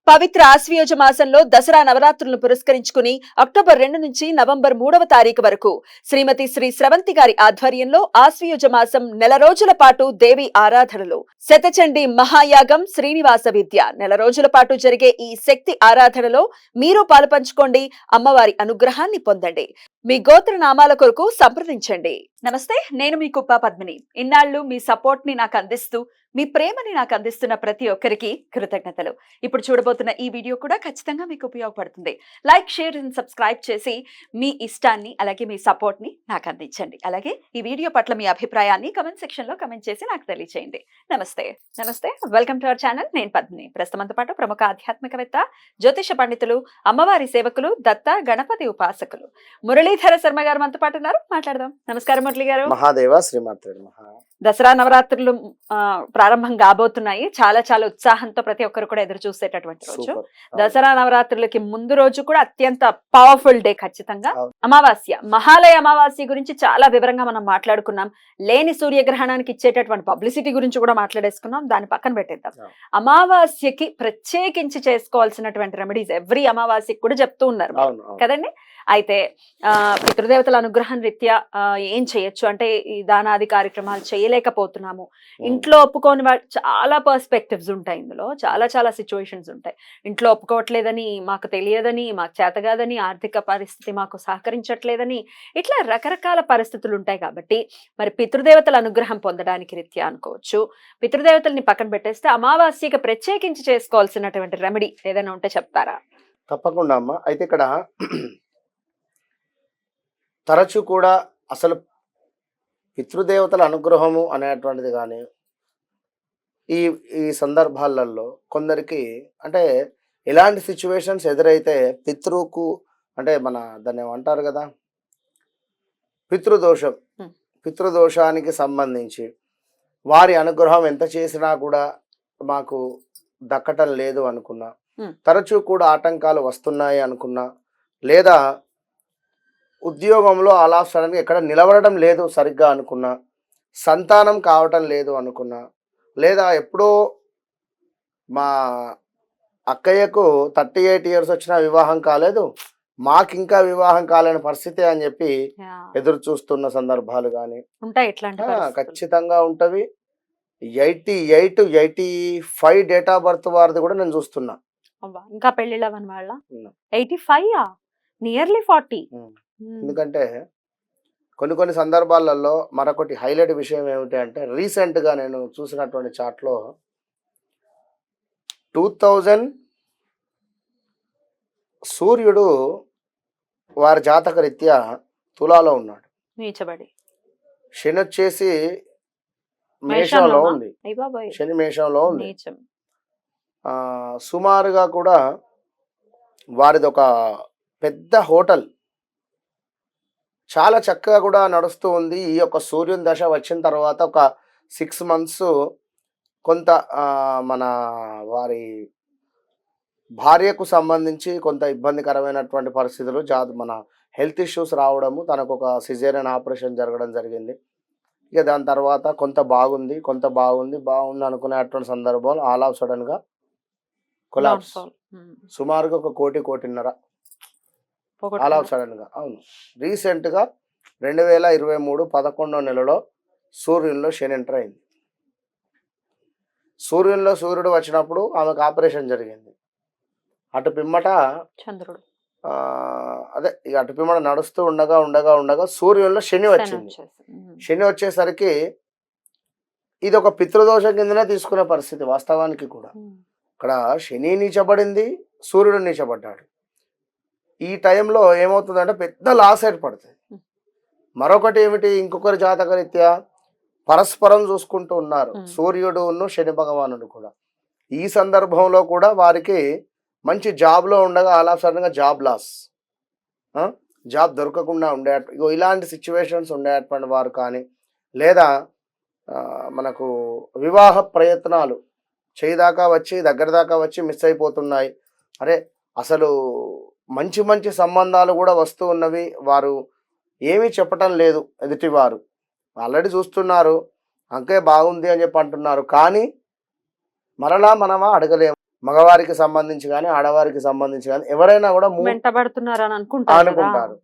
పవిత్ర ఆశ్వయుజ మాసంలో దసరా నవరాత్రులను పురస్కరించుకుని అక్టోబర్ 2 నుంచి నవంబర్ 3వ తారీఖు వరకు శ్రీమతి శ్రీ స్రవంతి గారి ఆధ్వర్యంలో ఆశ్వయుజ మాసం నెల రోజుల పాటు దేవి ఆరాధనలు శతచండి మహాయాగం శ్రీనివాస విద్య నెల రోజుల పాటు జరిగే ఈ శక్తి ఆరాధనలో మీరు పాలుపంచుకోండి, అమ్మవారి అనుగ్రహాన్ని పొందండి. మీ గోత్ర నామాల కొరకు సంప్రదించండి. నమస్తే, నేను మీ కుప్ప పద్మిని. ఇన్నాళ్ళు మీ సపోర్ట్ ని నాకు అందిస్తూ మీ ప్రేమని నాకు అందిస్తున్న ప్రతి ఒక్కరికి కృతజ్ఞతలు. ఇప్పుడు చూడబోతున్న ఈ వీడియో కూడా ఖచ్చితంగా మీకు ఉపయోగపడుతుంది. లైక్, షేర్ అండ్ సబ్స్క్రైబ్ చేసి మీ ఇష్టాన్ని అలాగే మీ సపోర్ట్ ని నాకు అందించండి. అలాగే ఈ వీడియో పట్ల మీ అభిప్రాయాన్ని కమెంట్ సెక్షన్ లో కమెంట్ చేసి నాకు తెలియజేయండి. నమస్తే, వెల్కమ్ టు అవర్ ఛానల్. నేను పద్మిని. ప్రస్తుతంతో పాటు ప్రముఖ ఆధ్యాత్మికవేత్త, జ్యోతిష పండితులు, అమ్మవారి సేవకులు, దత్త గణపతి ఉపాసకులు మురళీధర శర్మ గారు మనతో పాటు ఉన్నారు. మాట్లాడదాం. నమస్కారం మురళి గారు. మహాదేవ శ్రీమాత్రుడు మహా. దసరా నవరాత్రులు ప్రారంభం కాబోతున్నాయి. చాలా చాలా ఉత్సాహంతో ప్రతి ఒక్కరు కూడా ఎదురు చూసేటటువంటి రోజు. దసరా నవరాత్రులకి ముందు రోజు కూడా అత్యంత పవర్ఫుల్ డే ఖచ్చితంగా అమావాస్య. మహాలయ అమావాస్య గురించి చాలా వివరంగా మనం మాట్లాడుకున్నాం. లేని సూర్యగ్రహణానికి ఇచ్చేటటువంటి పబ్లిసిటీ గురించి కూడా మాట్లాడేసుకున్నాం. దాన్ని పక్కన పెట్టేద్దాం. అమావాస్యకి ప్రత్యేకించి చేసుకోవాల్సినటువంటి రెమెడీస్ ఎవ్రీ అమావాస్యకి కూడా చెప్తూ ఉన్నారు కదండి. అయితే పితృదేవతల అనుగ్రహం రీత్యా ఏం చేయొచ్చు అంటే, ఈ దానాది కార్యక్రమాలు చేయలేకపోతున్నాము, ఇంట్లో ఒప్పుకోని వాళ్ళు చాలా పర్స్పెక్టివ్స్ ఉంటాయి. ఇందులో చాలా చాలా సిచ్యువేషన్స్ ఉంటాయి. ఇంట్లో ఒప్పుకోవట్లేదని, మాకు తెలియదని, మాకు చేతగాదని, ఆర్థిక పరిస్థితి మాకు సహకరించట్లేదని, ఇట్లా రకరకాల పరిస్థితులు ఉంటాయి. కాబట్టి మరి పితృదేవతల అనుగ్రహం పొందడానికి రీత్యా అనుకోవచ్చు. పితృదేవతల్ని పక్కన పెట్టేస్తే అమావాస్యకి ప్రత్యేకించి చేసుకోవాల్సినటువంటి రెమెడీ ఏదైనా ఉంటే చెప్తారా? తప్పకుండా అమ్మ. అయితే ఇక్కడ తరచూ కూడా అసలు పితృదేవతల అనుగ్రహము అనేటువంటిది కానీ ఈ ఈ సందర్భాలలో కొందరికి అంటే ఎలాంటి సిచ్యువేషన్స్ ఎదురైతే పితృకు అంటే దాన్ని ఏమంటారు కదా, పితృదోషం, పితృదోషానికి సంబంధించి వారి అనుగ్రహం ఎంత చేసినా కూడా మాకు దక్కటం లేదు అనుకున్నా, తరచూ కూడా ఆటంకాలు వస్తున్నాయి అనుకున్నా, లేదా ఉద్యోగంలో అలా సడన్గా ఎక్కడ నిలబడడం లేదు సరిగ్గా అనుకున్నా, సంతానం కావటం లేదు అనుకున్నా, లేదా ఎప్పుడో మా అక్కయ్యకు 38 years వచ్చినా వివాహం కాలేదు, మాకు ఇంకా వివాహం కాలేని పరిస్థితి అని చెప్పి ఎదురు చూస్తున్న సందర్భాలు కానీ ఖచ్చితంగా ఉంటవి. 88, 85 డేట్ ఆఫ్ బర్త్ వారిది కూడా నేను చూస్తున్నా. ఇంకా పెళ్లిళ్ళవని వాళ్ళ 85 నియర్లీ 40. ఎందుకంటే కొన్ని సందర్భాలలో మరొకటి హైలైట్ విషయం ఏమిటి అంటే, రీసెంట్గా నేను చూసినటువంటి చాట్లో 2000 సూర్యుడు వారి జాతక రీత్యా తులాలో ఉన్నాడు, శని వచ్చేసి మేషంలో ఉంది, శని మేషంలో ఉంది. సుమారుగా కూడా వారిది ఒక పెద్ద హోటల్ చాలా చక్కగా కూడా నడుస్తూ ఉంది. ఈ యొక్క సూర్యుని దశ వచ్చిన తర్వాత ఒక 6 months కొంత మన వారి భార్యకు సంబంధించి కొంత ఇబ్బందికరమైనటువంటి పరిస్థితులు, మన హెల్త్ ఇష్యూస్ రావడము, తనకు ఒక సిజేరియన్ ఆపరేషన్ జరగడం జరిగింది. ఇక దాని తర్వాత కొంత బాగుంది అనుకునేటువంటి సందర్భంలో ఆల్ ఆఫ్ సడన్గా కొలాప్స్. సుమారుగా 1 కోటిన్నర ఆల్ ఆఫ్ సడన్గా. అవును, రీసెంట్గా 2023 11వ నెలలో సూర్యునిలో శని ఎంటర్ అయింది. సూర్యునిలో సూర్యుడు వచ్చినప్పుడు ఆమెకు ఆపరేషన్ జరిగింది. అటు పిమ్మట చంద్రుడు అదే ఇక అటు పిమ్మట నడుస్తూ ఉండగా సూర్యునిలో శని వచ్చింది. శని వచ్చేసరికి ఇది ఒక పితృదోషం కిందనే తీసుకునే పరిస్థితి వాస్తవానికి కూడా. ఇక్కడ శని నీచబడింది, సూర్యుడు నీచబడ్డాడు. ఈ టైంలో ఏమవుతుందంటే పెద్ద లాస్ ఏర్పడుతుంది. మరొకటి ఏమిటి, ఇంకొకరి జాతక రీత్యా పరస్పరం చూసుకుంటూ ఉన్నారు సూర్యుడును శని భగవానుడు కూడా. ఈ సందర్భంలో కూడా వారికి మంచి జాబ్లో ఉండగా అలా సడన్గా జాబ్ లాస్, జాబ్ దొరకకుండా ఉండే ఇలాంటి సిచ్యువేషన్స్ ఉండేటువంటి వారు కానీ, లేదా మనకు వివాహ ప్రయత్నాలు దగ్గర దాకా వచ్చి మిస్ అయిపోతున్నాయి. అరే అసలు మంచి సంబంధాలు కూడా వస్తూ ఉన్నవి, వారు ఏమీ చెప్పటం లేదు ఎదుటివారు. ఆల్రెడీ చూస్తున్నారు, అంకే బాగుంది అని చెప్పి అంటున్నారు, కానీ మరలా మనమా అడగలేము. మగవారికి సంబంధించి కానీ ఆడవారికి సంబంధించి కానీ ఎవరైనా కూడా వెంటబడుతున్నారు అని అనుకుంటారు.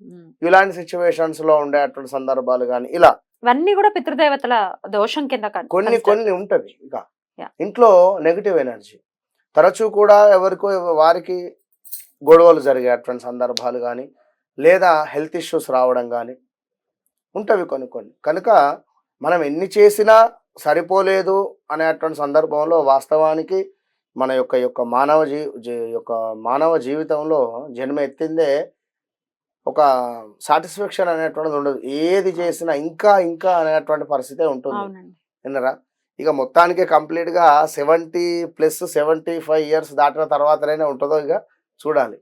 ఇలాంటి సిచ్యువేషన్స్ లో ఉండేటువంటి సందర్భాలు కానీ ఇలా ఇవన్నీ కూడా పితృదేవతల దోషం కింద కొన్ని ఉంటవి. ఇక ఇంట్లో నెగిటివ్ ఎనర్జీ తరచూ కూడా ఎవరికో వారికి గొడవలు జరిగేటువంటి సందర్భాలు కానీ లేదా హెల్త్ ఇష్యూస్ రావడం కానీ ఉంటవి కొన్ని. కనుక మనం ఎన్ని చేసినా సరిపోలేదు అనేటువంటి సందర్భంలో వాస్తవానికి మన యొక్క మానవ జీవితంలో జన్మ ఎత్తిందే ఒక సాటిస్ఫాక్షన్ అనేటువంటిది ఉండదు. ఏది చేసినా ఇంకా అనేటువంటి పరిస్థితే ఉంటుంది. విన్నరా? ఇక మొత్తానికి కంప్లీట్ గా 70+ 75 ఇయర్స్ దాటిన తర్వాతనైనా ఉంటుందో ఇక చూడాలి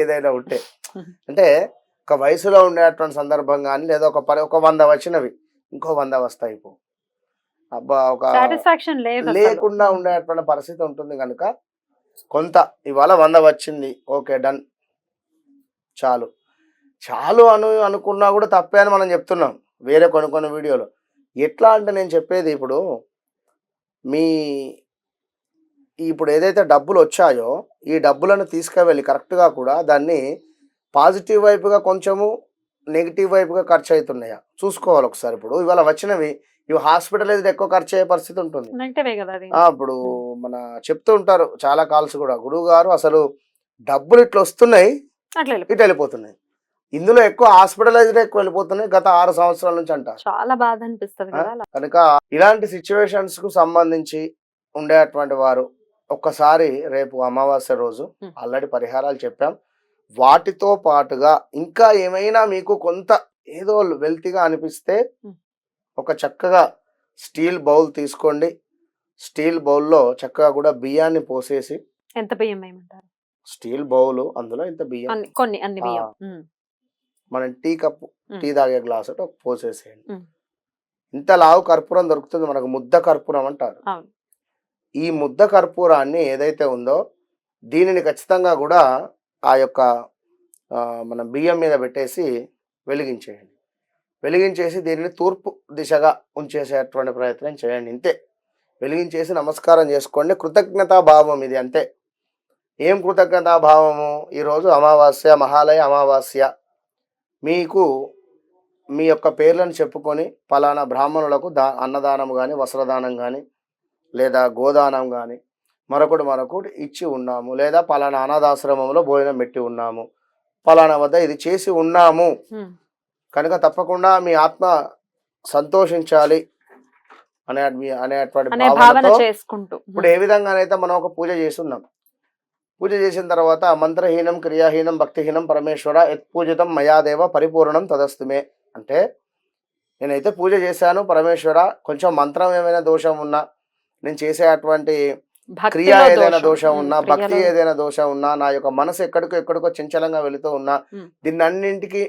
ఏదైనా ఉంటే. అంటే ఒక వయసులో ఉండేటువంటి సందర్భం కానీ లేదా ఒక 100 వచ్చినవి ఇంకో 100 వస్తాయి. అబ్బా ఒక లేకుండా ఉండేటువంటి పరిస్థితి ఉంటుంది. కనుక కొంత ఇవాళ 100 వచ్చింది, ఓకే డన్, చాలు అనుకున్నా కూడా తప్పే అని మనం చెప్తున్నాం వేరే కొన్ని వీడియోలో. ఎట్లా అంటే నేను చెప్పేది ఇప్పుడు ఏదైతే డబ్బులు వచ్చాయో ఈ డబ్బులను తీసుకువెళ్ళి కరెక్ట్గా కూడా దాన్ని పాజిటివ్ వైపుగా కొంచెము నెగిటివ్ వైపుగా ఖర్చు అవుతున్నాయా చూసుకోవాలి ఒకసారి. ఇప్పుడు ఇవాళ వచ్చినవి ఇవి హాస్పిటలైజ్డ్ ఎక్కువ ఖర్చు అయ్యే పరిస్థితి ఉంటుంది. ఇప్పుడు మన చెప్తూ ఉంటారు చాలా కాల్స్ కూడా, గురువు గారు అసలు డబ్బులు ఇట్లా వస్తున్నాయి ఇటు వెళ్ళిపోతున్నాయి, ఇందులో ఎక్కువ హాస్పిటలైజ్డ్ ఎక్కువ వెళ్ళిపోతున్నాయి గత 6 సంవత్సరాల నుంచి అంటారు. చాలా బాధ అనిపిస్తుంది. కనుక ఇలాంటి సిచ్యువేషన్స్ కు సంబంధించి ఉండేటువంటి వారు ఒక్కసారి రేపు అమావాస్య రోజు ఆల్రెడీ పరిహారాలు చెప్పాం, వాటితో పాటుగా ఇంకా ఏమైనా మీకు కొంత ఏదో వెల్తీగా అనిపిస్తే ఒక చక్కగా స్టీల్ బౌల్ తీసుకోండి. స్టీల్ బౌల్లో చక్కగా కూడా బియ్యాన్ని పోసేసి, ఎంత బియ్యం వేయమంటారు? స్టీల్ బౌల్ అందులో ఇంత బియ్యం, అన్ని బియ్యం మనం టీ తాగే గ్లాస్ పోసేసేయండి. ఇంత లావు కర్పూరం దొరుకుతుంది మనకు, ముద్ద కర్పూరం అంటారు. ఈ ముద్ద కర్పూరాన్ని ఏదైతే ఉందో దీనిని ఖచ్చితంగా కూడా ఆ యొక్క మన బియ్యం మీద పెట్టేసి వెలిగించేసి దీనిని తూర్పు దిశగా ఉంచేసేటువంటి ప్రయత్నం చేయండి. ఇంతే, వెలిగించేసి నమస్కారం చేసుకోండి. కృతజ్ఞతా భావం ఇది, అంతే. ఏం కృతజ్ఞతా భావము? ఈరోజు అమావాస్య, మహాలయ అమావాస్య, మీకు మీ యొక్క పేర్లను చెప్పుకొని పలానా బ్రాహ్మణులకు అన్నదానం కానీ వస్త్రదానం కానీ లేదా గోదానం కానీ మరొకటి ఇచ్చి ఉన్నాము, లేదా పలానా అనాథాశ్రమంలో భోజనం పెట్టి ఉన్నాము, పలానా వద్ద ఇది చేసి ఉన్నాము కనుక తప్పకుండా మీ ఆత్మ సంతోషించాలి అనేటువంటి భావనతో ఇప్పుడు ఏ విధంగానైతే మనం ఒక పూజ చేస్తున్నాం, పూజ చేసిన తర్వాత మంత్రహీనం క్రియాహీనం భక్తిహీనం పరమేశ్వర యత్పూజితం మయాదేవ పరిపూర్ణం తదస్తుమే అంటే, నేనైతే పూజ చేశాను పరమేశ్వర, కొంచెం మంత్రం ఏమైనా దోషం ఉన్నా, నేను చేసే అటువంటి క్రియ ఏదైనా దోషం ఉన్నా, భక్తి ఏదైనా దోషం ఉన్నా, నా యొక్క మనసు ఎక్కడికో చంచలంగా వెళుతూ ఉన్నా, దీన్నన్నింటికి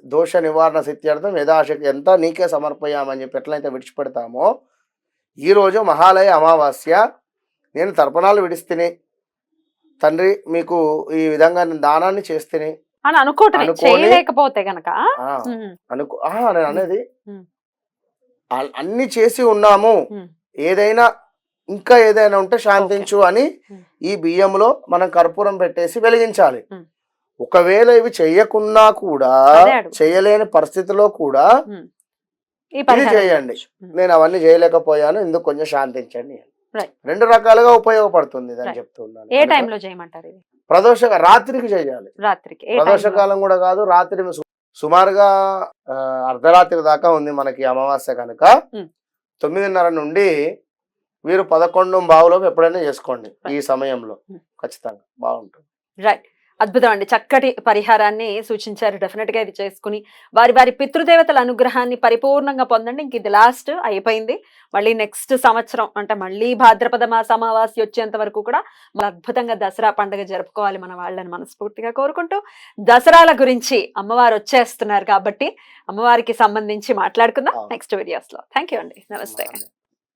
దోష నివారణ సిద్ధ్యర్థం యథాశక్తి ఎంత నీకే సమర్పయామని చెప్పి ఎట్లయితే విడిచిపెడతామో, ఈరోజు మహాలయ అమావాస్య నేను తర్పణాలు విడిస్తేనే తండ్రి మీకు ఈ విధంగా నేను దానాన్ని చేస్తేనే అనుకోలేకపోతే గనక నేను అనేది అన్ని చేసి ఉన్నాము, ఏదైనా ఇంకా ఏదైనా ఉంటే శాంతించు అని ఈ బియ్యంలో మనం కర్పూరం పెట్టేసి వెలిగించాలి. ఒకవేళ ఇవి చెయ్యకున్నా కూడా, చేయలేని పరిస్థితిలో కూడా ఇది చేయండి. నేను అవన్నీ చేయలేకపోయాను, ఇందుకు కొంచెం శాంతించండి. 2 రకాలుగా ఉపయోగపడుతుంది అని చెప్తున్నాను. ఏ టైంలో చేయమంటారు? రాత్రికి చేయాలి. ప్రదోషకాలం కూడా కాదు, రాత్రి సుమారుగా అర్ధరాత్రి దాకా ఉంది మనకి అమావాస్య కనుక 9:30 నుండి వీరు 11:15 ఎప్పుడైనా చేసుకోండి. ఈ సమయంలో ఖచ్చితంగా బాగుంటుంది. రైట్, అద్భుతం అండి. చక్కటి పరిహారాన్ని సూచించారు. డెఫినెట్ గా ఇది చేసుకుని వారి పితృదేవతల అనుగ్రహాన్ని పరిపూర్ణంగా పొందండి. ఇంక ఇది లాస్ట్ అయిపోయింది. మళ్ళీ నెక్స్ట్ సంవత్సరం అంటే మళ్ళీ భాద్రపద మాస అమావాస్య వచ్చేంత వరకు కూడా అద్భుతంగా దసరా పండుగ జరుపుకోవాలి మన వాళ్ళని మనస్ఫూర్తిగా కోరుకుంటూ, దసరాల గురించి అమ్మవారు వచ్చేస్తున్నారు కాబట్టి అమ్మవారికి సంబంధించి మాట్లాడుకుందాం నెక్స్ట్ వీడియోస్ లో. థ్యాంక్ యూ అండి. నమస్తే.